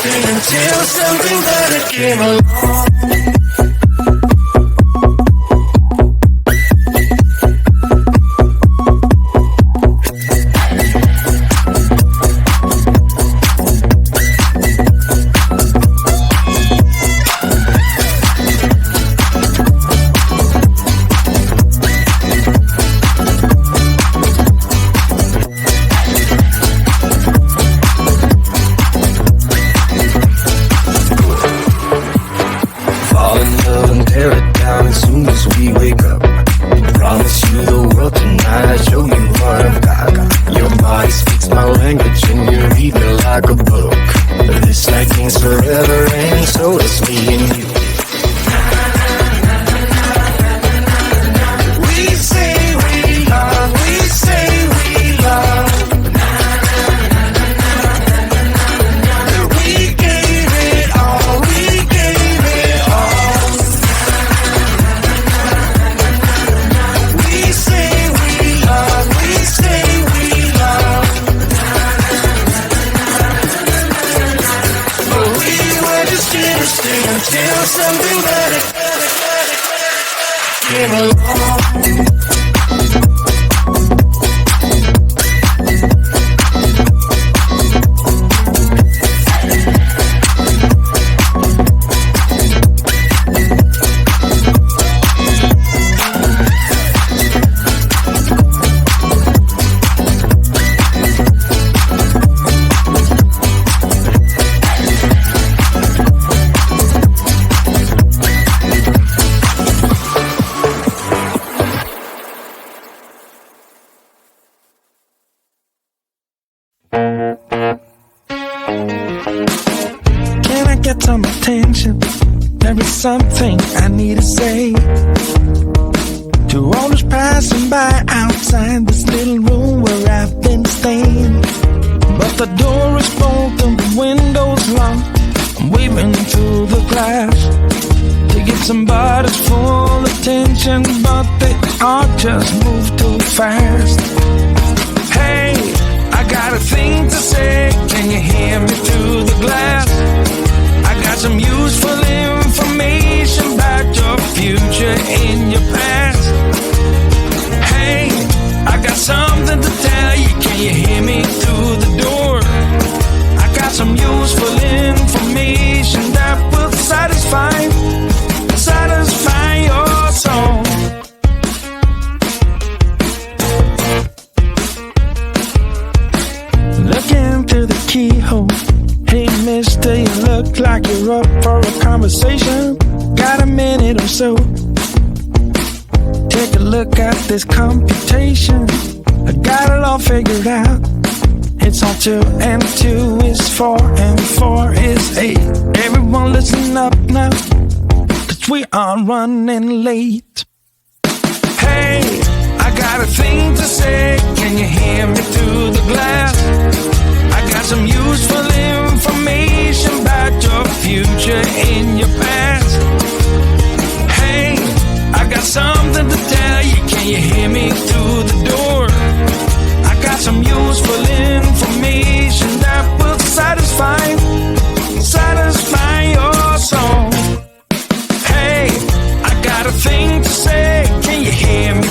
Until something better came along. Until something better came along. Something I need to say to all those passing by outside this little room where I've been staying. But the door is broken, the window's locked. I'm waving through the glass to get somebody's full attention, but they all just move too fast. Hey, I got a thing to say. Can you hear me through the glass? I got some useful information about your future and your past. Hey, I got something to tell you. Can you hear me through the door? I got some useful information that will satisfy your soul. Looking through the keyhole. Hey mister, you look like you're up for a conversation. Got a minute or so? Take a look at this computation. I got it all figured out. It's all 2 and 2 is 4 and 4 is 8. Everyone listen up now, 'cause we are running late. Hey, I got a thing to say. Can you hear me through the glass? I got some useful information about your future and your past. Hey, I got something to tell you. Can you hear me through the door? I got some useful information that will satisfy your soul. Hey, I got a thing to say. Can you hear me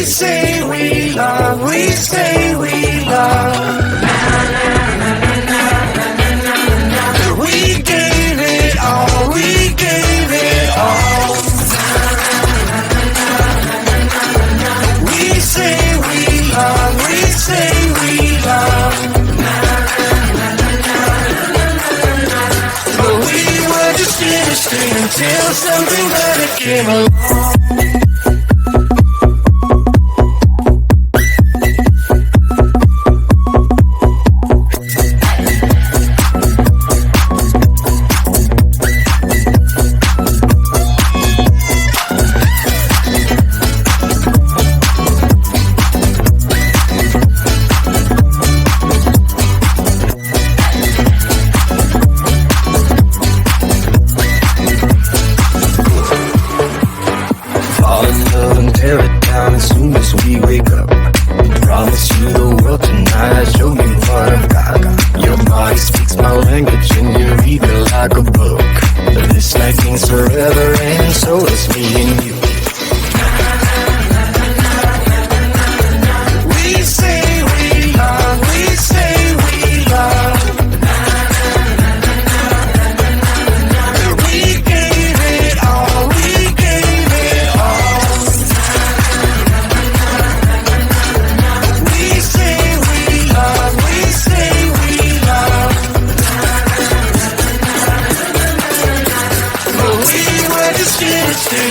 We say we love, we say we love. We gave it all, we gave it all. We say we love, we say we love. But we were just innocent until something better came along.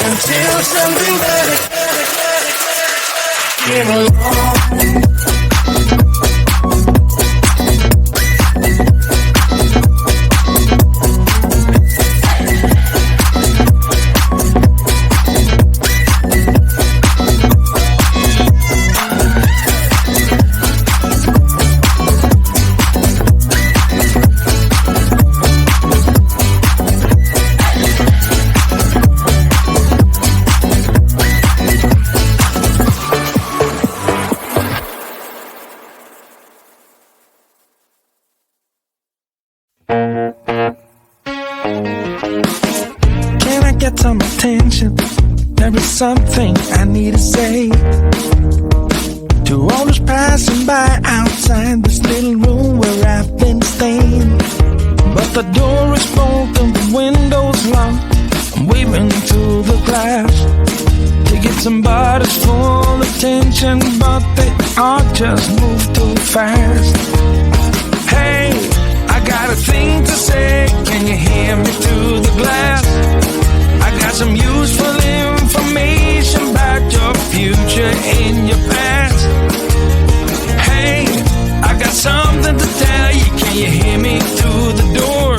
Until something better came along. Some attention. There is something I need to say to all those passing by outside this little room where I've been staying. But the door is broken, the window's locked. I'm waving through the glass to get somebody's full attention, but they all just move too fast. Hey, I got a thing to say. Can you hear me through the glass? I got some useful information about your future and your past. Hey, I got something to tell you. Can you hear me through the door?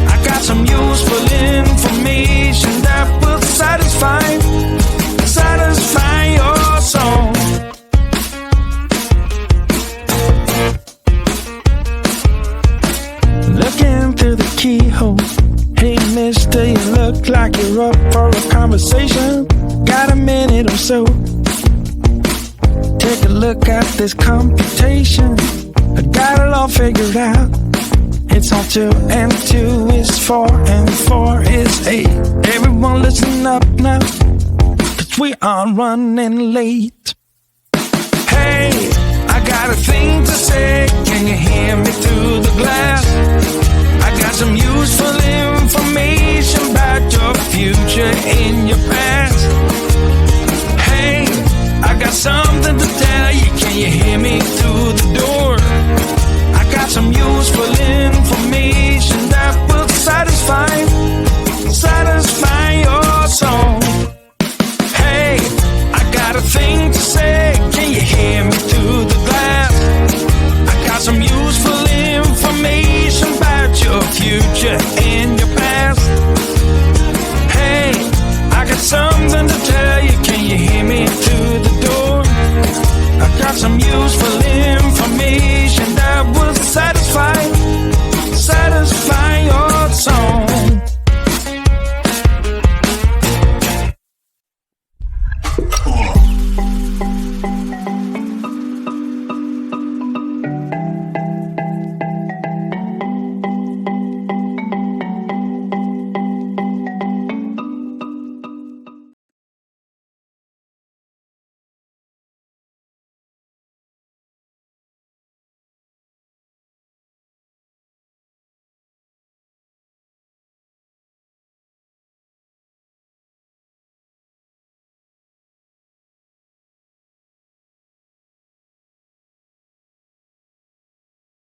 I got some useful information that will satisfy your soul. Looking through the keyhole. Hey mister, you look like you're up for a conversation. Got a minute or so? Take a look at this computation. I got it all figured out. It's all 2 and 2 is 4 and 4 is 8. Everyone listen up now, 'cause we are running late. Hey, I got a thing to say. Can you hear me through the glass? I got some useful information about your future and your past. Hey, I got something to tell you. Can you hear me through the door? I got some useful information that will satisfy your soul. Hey, I got a thing to say. Can you hear me through the glass? I got some useful information about your future and your past. Hey, I got something to tell